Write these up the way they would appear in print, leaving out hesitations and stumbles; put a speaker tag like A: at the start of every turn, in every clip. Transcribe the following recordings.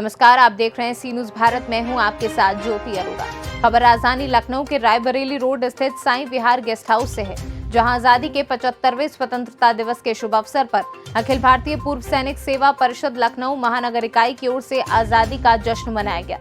A: नमस्कार, आप देख रहे हैं सी न्यूज भारत। मैं हूं आपके साथ ज्योति अरोड़ा। खबर राजधानी लखनऊ के रायबरेली रोड स्थित साईं विहार गेस्ट हाउस से है, जहां आजादी के 75वें स्वतंत्रता दिवस के शुभ अवसर पर अखिल भारतीय पूर्व सैनिक सेवा परिषद लखनऊ महानगर इकाई की ओर से आजादी का जश्न मनाया गया।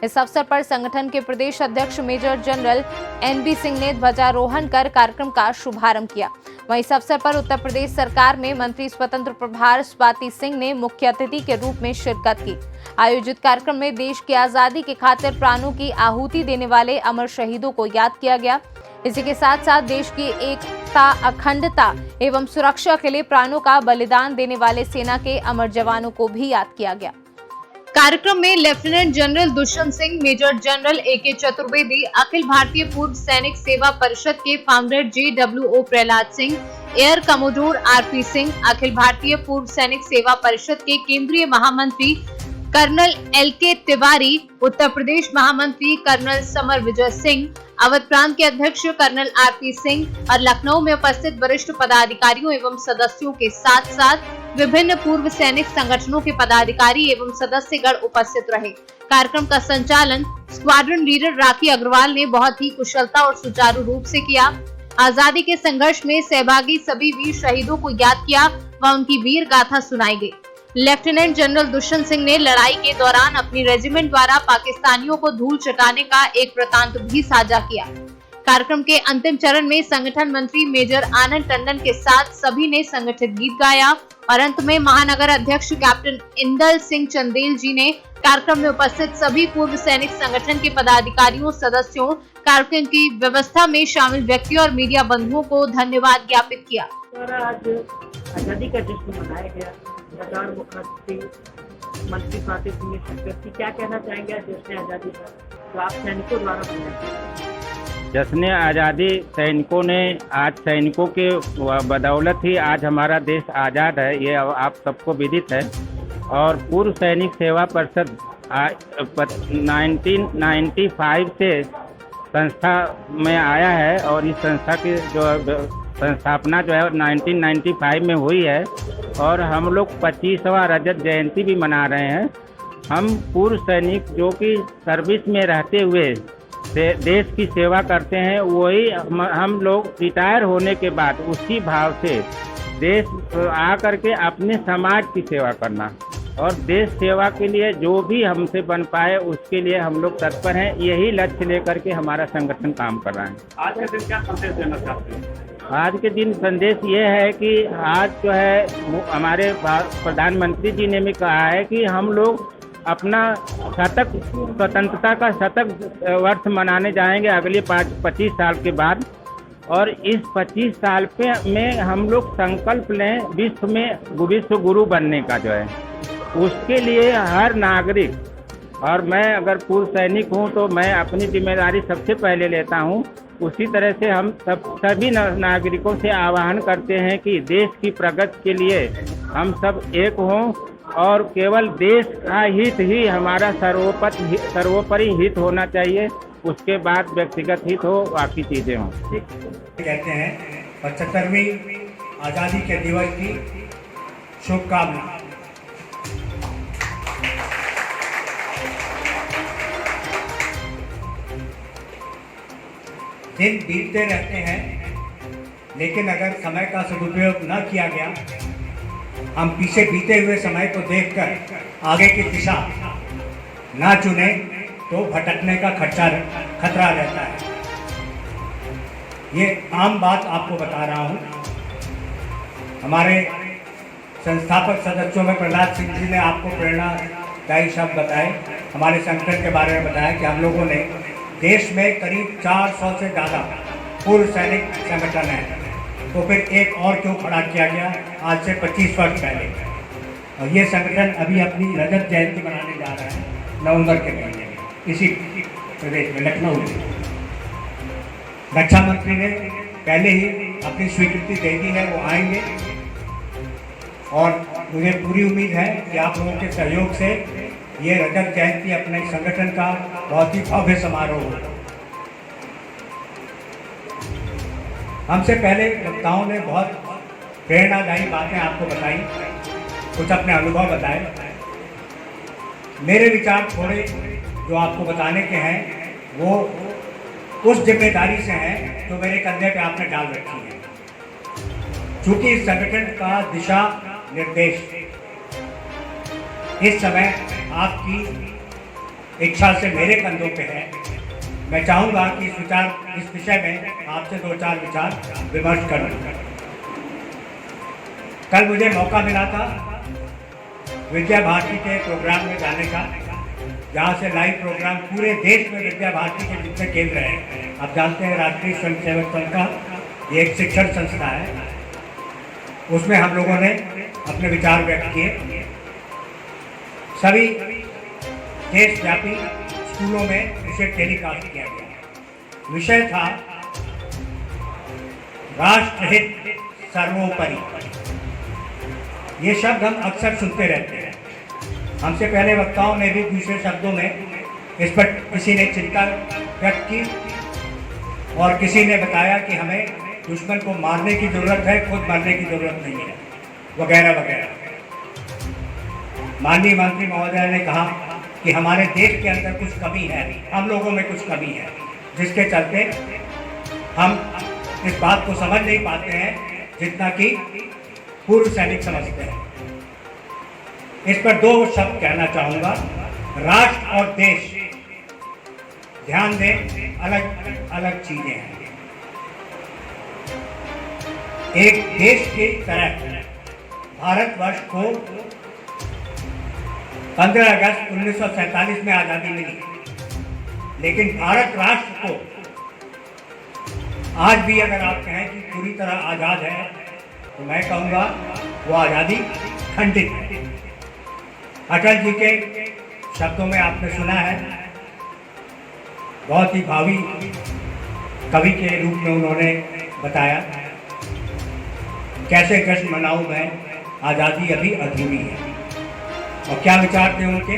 A: इस अवसर पर संगठन के प्रदेश अध्यक्ष मेजर जनरल NB सिंह ने ध्वजारोहण कर कार्यक्रम का शुभारंभ किया। वहीं इस अवसर पर उत्तर प्रदेश सरकार में मंत्री स्वतंत्र प्रभार स्वाति सिंह ने मुख्य अतिथि के रूप में शिरकत की। आयोजित कार्यक्रम में देश की आजादी की खातिर प्राणों की आहुति देने वाले अमर शहीदों को याद किया गया। इसी के साथ साथ देश की एकता, अखंडता एवं सुरक्षा के लिए प्राणों का बलिदान देने वाले सेना के अमर जवानों को भी याद किया गया। कार्यक्रम में lieutenant general Dushyant Singh, major general AK Chaturvedi, Akhil Bharatiya Purva Sainik Seva Parishad के founder JWO Prahlad Singh, air commodore RP Singh, Akhil Bharatiya Purva Sainik Seva Parishad के केंद्रीय महामंत्री कर्नल LK तिवारी, उत्तर प्रदेश महामंत्री कर्नल समर विजय सिंह, अवध प्रांत के अध्यक्ष कर्नल RP सिंह और लखनऊ में उपस्थित वरिष्ठ पदाधिकारियों एवं सदस्यों के साथ साथ विभिन्न पूर्व सैनिक संगठनों के पदाधिकारी एवं सदस्यगण उपस्थित रहे। कार्यक्रम का संचालन स्क्वाड्रन लीडर राखी अग्रवाल ने बहुत ही कुशलता और सुचारू रूप से किया। आजादी के संघर्ष में सहभागी सभी वीर शहीदों को याद किया व उनकी वीर गाथा सुनाई गई। लेफ्टिनेंट जनरल दुष्यंत सिंह ने लड़ाई के दौरान अपनी रेजिमेंट द्वारा पाकिस्तानियों को धूल चटाने का एक वृतांत भी साझा किया। कार्यक्रम के अंतिम चरण में संगठन मंत्री मेजर आनंद टंडन के साथ सभी ने संगठित गीत गाया और अंत में महानगर अध्यक्ष कैप्टन इंदल सिंह चंदेल जी ने कार्यक्रम में उपस्थित सभी पूर्व सैनिक संगठन के पदाधिकारियों, सदस्यों, कार्यक्रम की व्यवस्था में शामिल व्यक्तियों और मीडिया बंधुओं को धन्यवाद ज्ञापित किया।
B: आज आजादी का जश्न मनाया गया। सरदार मुखर्जी, मंत्री स्वाति सिंह ने शिरकत की। क्या कहना चाहेंगे जश्न आजादी का तो आप सैनिकों द्वारा मनाया?
C: जश्न आज़ादी सैनिकों ने, आज सैनिकों के बदौलत ही आज हमारा देश आज़ाद है, ये आप सबको विदित है। और पूर्व सैनिक सेवा परिषद 1995 से संस्था में आया है और इस संस्था की जो संस्थापना जो है 1995 में हुई है और हम लोग 25वां रजत जयंती भी मना रहे हैं। हम पूर्व सैनिक जो कि सर्विस में रहते हुए देश की सेवा करते हैं, वही हम लोग रिटायर होने के बाद उसी भाव से देश आ करके अपने समाज की सेवा करना और देश सेवा के लिए जो भी हमसे बन पाए उसके लिए हम लोग तत्पर हैं। यही लक्ष्य लेकर के हमारा संगठन काम कर रहा है।
B: आज के दिन क्या संदेश देना चाहते हैं?
C: आज के दिन संदेश ये है कि आज जो है हमारे प्रधानमंत्री जी ने भी कहा है कि हम लोग अपना शतक, स्वतंत्रता का शतक वर्ष मनाने जाएंगे अगले 25 साल के बाद। और इस 25 साल में हम लोग संकल्प लें विश्व गुरु बनने का जो है, उसके लिए हर नागरिक, और मैं अगर पूर्व सैनिक हूं तो मैं अपनी जिम्मेदारी सबसे पहले लेता हूं। उसी तरह से हम सभी नागरिकों से आह्वान करते हैं कि देश की प्रगति के लिए हम सब एक हों और केवल देश का हित ही हमारा सर्वोपरि हित होना चाहिए, उसके बाद व्यक्तिगत हित हो, बाकी चीजें हों।
D: कहते हैं 75वीं आज़ादी के दिवस की शुभकामना। दिन बीतते रहते हैं, लेकिन अगर समय का सदुपयोग न किया गया, हम पीछे बीते हुए समय को देखकर आगे की दिशा ना चुने तो भटकने का खतरा रहता है। ये आम बात आपको बता रहा हूँ। हमारे संस्थापक सदस्यों में प्रहलाद सिंह जी ने आपको प्रेरणादायी शब्द बताए, हमारे संगठन के बारे में बताया कि हम लोगों ने देश में करीब 400 से ज़्यादा पूर्व सैनिक संगठन हैं, तो फिर एक और क्यों खड़ा किया गया आज से 25 वर्ष पहले। और ये संगठन अभी अपनी रजत जयंती मनाने जा रहा है नवंबर के महीने में, इसी प्रदेश में, लखनऊ में। रक्षा मंत्री ने पहले ही अपनी स्वीकृति दे दी है, वो आएंगे और मुझे पूरी उम्मीद है कि आप लोगों के सहयोग से ये रजत जयंती अपने संगठन का बहुत ही भव्य समारोह होगा। हमसे पहले वक्ताओं ने बहुत प्रेरणादायी बातें आपको बताई, कुछ अपने अनुभव बताए। मेरे विचार थोड़े जो आपको बताने के हैं वो उस जिम्मेदारी से हैं जो मेरे कंधे पे आपने डाल रखी है। चूंकि इस संगठन का दिशा निर्देश इस समय आपकी इच्छा से मेरे कंधों पे है, मैं चाहूँगा कि इस विषय में आपसे 2-4 विचार विमर्श करूँ। कल मुझे मौका मिला था विद्या भारती के प्रोग्राम में जाने का, जहाँ से लाइव प्रोग्राम पूरे देश में विद्या भारती के जितने केंद्र हैं, आप जानते हैं राष्ट्रीय स्वयंसेवक संघ का ये एक शिक्षण संस्था है, उसमें हम लोगों ने अपने विचार व्यक्त किए। सभी देशव्यापी स्कूलों में इसे टेलीकास्ट किया गया। विषय था राष्ट्रहित सर्वोपरि। ये शब्द हम अक्सर सुनते रहते हैं। हमसे पहले वक्ताओं ने भी दूसरे शब्दों में इस पर किसी ने चिंता व्यक्त की और किसी ने बताया कि हमें दुश्मन को मारने की जरूरत है, खुद मरने की जरूरत नहीं है, वगैरह वगैरह। माननीय मंत्री महोदय ने कहा कि हमारे देश के अंदर कुछ कमी है, हम लोगों में कुछ कमी है, जिसके चलते हम इस बात को समझ नहीं पाते हैं जितना कि पूर्व सैनिक समझते हैं। इस पर 2 शब्द कहना चाहूँगा, राष्ट्र और देश। ध्यान दें, अलग अलग चीजें हैं। एक देश की तरह भारतवर्ष को 15 अगस्त 1947 में आज़ादी मिली, लेकिन भारत राष्ट्र को आज भी अगर आप कहें कि पूरी तरह आज़ाद है, तो मैं कहूँगा वो आज़ादी खंडित है। अटल जी के शब्दों में आपने सुना है, बहुत ही भावी कवि के रूप में उन्होंने बताया, कैसे जश्न मनाऊं मैं, आज़ादी अभी अधूरी है। और क्या विचार थे उनके?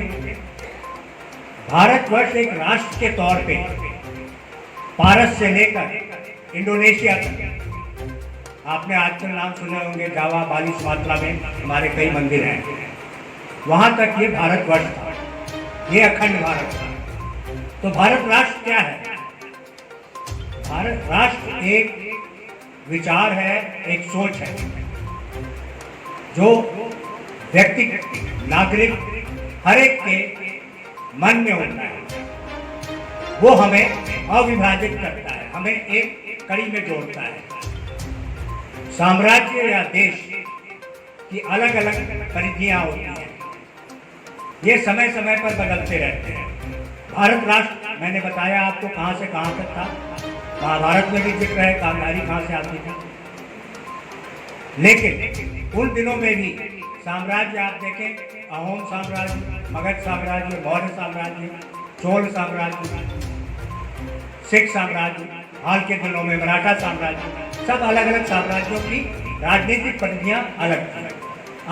D: भारतवर्ष एक राष्ट्र के तौर पे पारस से लेकर इंडोनेशिया तक, आपने आजकल नाम सुने होंगे, जावा, बाली, सुमात्रा में हमारे कई मंदिर हैं, वहां तक ये भारतवर्ष था, ये अखंड भारत था। तो भारत राष्ट्र क्या है? भारत राष्ट्र एक विचार है, एक सोच है, जो व्यक्ति, नागरिक, हर एक के मन में होता है। वो हमें अविभाजित करता है, हमें एक कड़ी में जोड़ता है। साम्राज्य या देश की अलग अलग परिधियां होती हैं, ये समय समय पर बदलते रहते हैं। भारत राष्ट्र मैंने बताया आपको कहाँ से कहाँ तक था, महाभारत में भी जिक्र है, गांधारी कहाँ से आती थी। लेकिन उन दिनों में भी साम्राज्य आप देखें, अहोम साम्राज्य, मगध साम्राज्य, मौर्य साम्राज्य, चोल साम्राज्य, सिख साम्राज्य, हाल के दिनों में मराठा साम्राज्य, सब अलग अलग साम्राज्यों की राजनीतिक परिधियां अलग थी।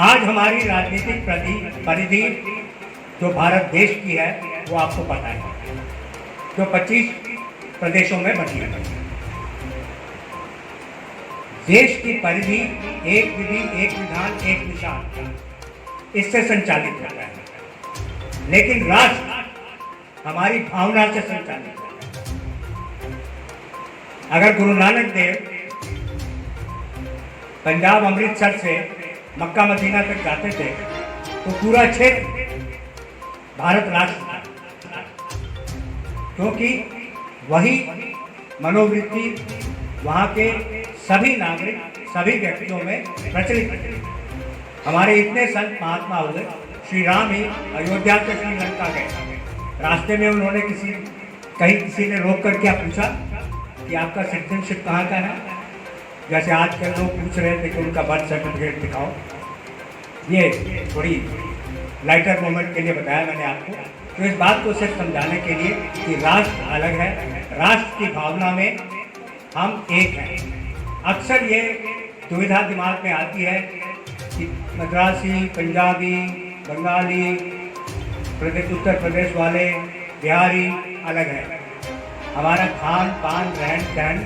D: आज हमारी राजनीतिक परिधि जो भारत देश की है वो आपको पता है, जो 25 प्रदेशों में बटी है। देश की परिधि एक विधि, एक विधान, एक निशान, इससे संचालित होता है। लेकिन राष्ट्र हमारी भावना से संचालित होता है। अगर गुरु नानक देव पंजाब अमृतसर से मक्का मदीना तक जाते थे तो पूरा क्षेत्र भारत राष्ट्र था, क्योंकि वही मनोवृत्ति वहाँ के सभी नागरिक, सभी व्यक्तियों में प्रचलित है। हमारे इतने संत महात्मा हुए, श्री राम ही अयोध्या से श्रीलंका गए, रास्ते में उन्होंने किसी ने रोक कर क्या पूछा कि आपका सिटीजनशिप कहाँ का है, जैसे आजकल लोग पूछ रहे थे कि उनका बर्थ सर्टिफिकेट दिखाओ। ये थोड़ी लाइटर मोमेंट के लिए बताया मैंने आपको, तो इस बात को सिर्फ समझाने के लिए कि राष्ट्र अलग है, राष्ट्र की भावना में हम एक हैं। अक्सर ये दुविधा दिमाग में आती है कि मद्रासी, पंजाबी, बंगाली, उत्तर प्रदेश वाले, बिहारी अलग है। हमारा खान पान, रहन सहन,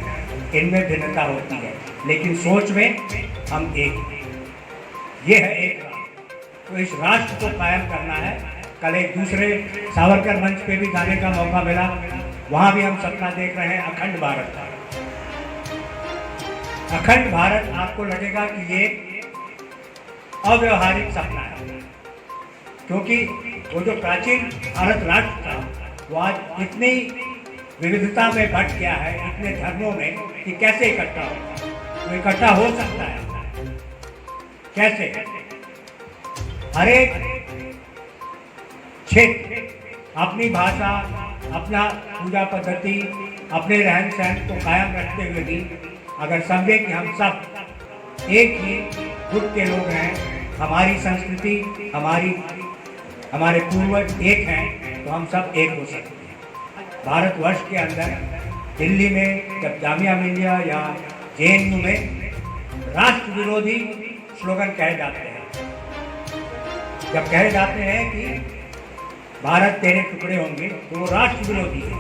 D: इनमें भिन्नता होती है, लेकिन सोच में हम एक हैं। ये है एक राष्ट्र। तो इस राष्ट्र को कायम करना है, कल एक दूसरे सावरकर मंच पे भी गाने का मौका मिला, वहाँ भी हम सपना देख रहे हैं अखंड भारत का। अखंड भारत आपको लगेगा कि ये अव्यवहारिक सपना है, क्योंकि वो जो प्राचीन भारत राष्ट्र था वो आज इतनी विविधता में बट गया है, इतने धर्मों में, कि कैसे इकट्ठा हो, वो इकट्ठा हो सकता है कैसे? हर एक क्षेत्र अपनी भाषा, अपना पूजा पद्धति, अपने रहन सहन को कायम रखते हुए भी अगर समझे कि हम सब एक ही गुट के लोग हैं, हमारी संस्कृति, हमारे पूर्वज एक हैं, तो हम सब एक हो सकते हैं। भारतवर्ष के अंदर दिल्ली में जब जामिया मिलिया या JNU में राष्ट्र विरोधी स्लोगन कहे जाते हैं, जब कहे जाते हैं कि भारत तेरे टुकड़े होंगे, तो वो राष्ट्र विरोधी है।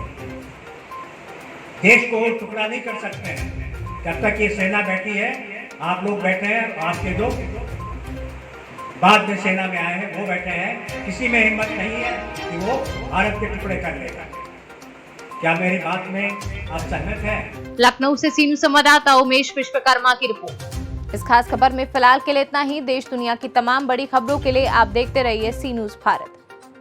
D: देश को वो टुकड़ा नहीं कर सकते हैं जब तक ये सेना बैठी है, आप लोग बैठे हैं, आपके जो बाद में सेना में आए हैं वो बैठे हैं, किसी में हिम्मत नहीं है कि वो भारत के टुकड़े कर लेगा। क्या मेरी बात में आप सहमत हैं?
A: लखनऊ से सीनू संवाददाता उमेश विश्वकर्मा की रिपोर्ट। इस खास खबर में फिलहाल के लिए इतना ही। देश दुनिया की तमाम बड़ी खबरों के लिए आप देखते रहिए सी न्यूज़ भारत।